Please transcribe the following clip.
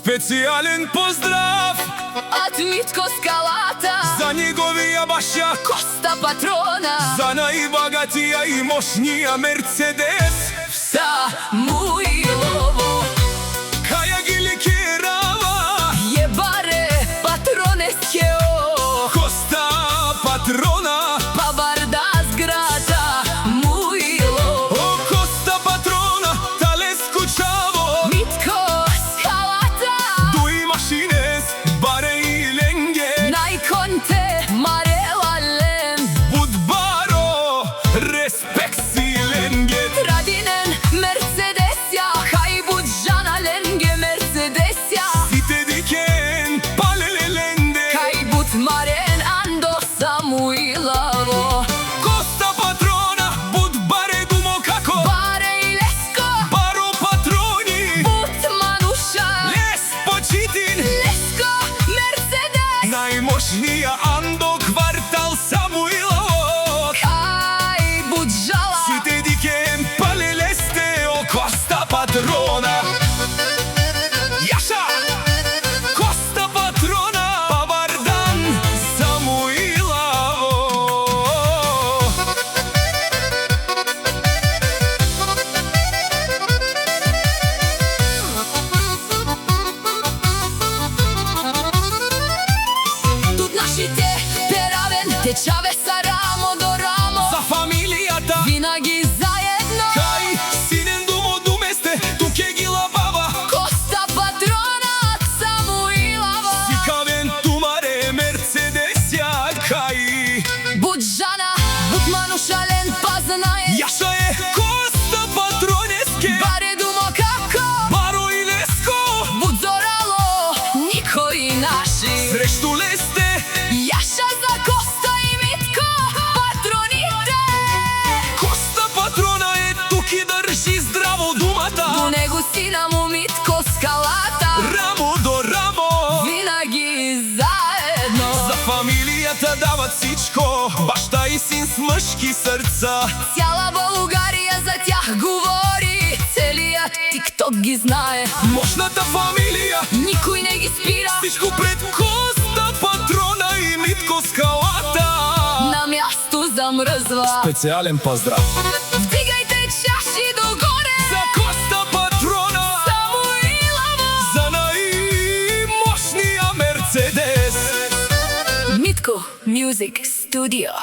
Специјален поздрав Од Митко Скалата за неговија башјак Коста Патрона, за најбогатија и мощнија Мерцедес Самуилово. Каја ги ликирава Јебаре Патронескео Коста Патрона Паварда зграда Муило. О Коста Патрона Талеску чаво Митко Скалата Дуи машинес баре и ленге Најконте Марелален Будбаро респект си ленге Традинен Мерцедесја Хај буџана ленге Мерцедесја Сите дикен палеле ленде Хај буд марен андо Самуилово. Коста Патрона Будбаре думо како Баре и Леско Баро Патрони Буд Мануша Лес почитин Леско Мерцедес Најмощнија андо квартал Самуилово Хај буџала Сите дикен палеле сте о Коста Патрона Јаша Коста Патрона Павардан Самуилово Тут нашите перавен течаве са рамо до рамо За фамилијата Винаги заедно Кај синен думо думесте туке ги лабава Коста Патронат Самуилово. Сикавен тумаре Мерцедесја кај Буџана Буд Манушален пазнае Јаша е Коста Патронеске Баре думо како Баро и Леско Буд Зорало Никои наши Срешту лесте Јаша за Коста и Митко Патроните. Коста Патрона е тук и држи здраво думата До него сина му Митко Скалата Рамо до рамо Винаги заедно За фамилијата дават сичко Башта и син с мъжки срца Цяла Българија за тях говори Целият тикток ги знае Мощната фамилија Никој не ги спира Всичко пред Коста Патрона и Митко Скалата На място замрзва Специјален поздрав Вдигајте чаши догоре За Коста Патрона Самуилово. За најмощнија Мерцедес Митко Мюзик Студио.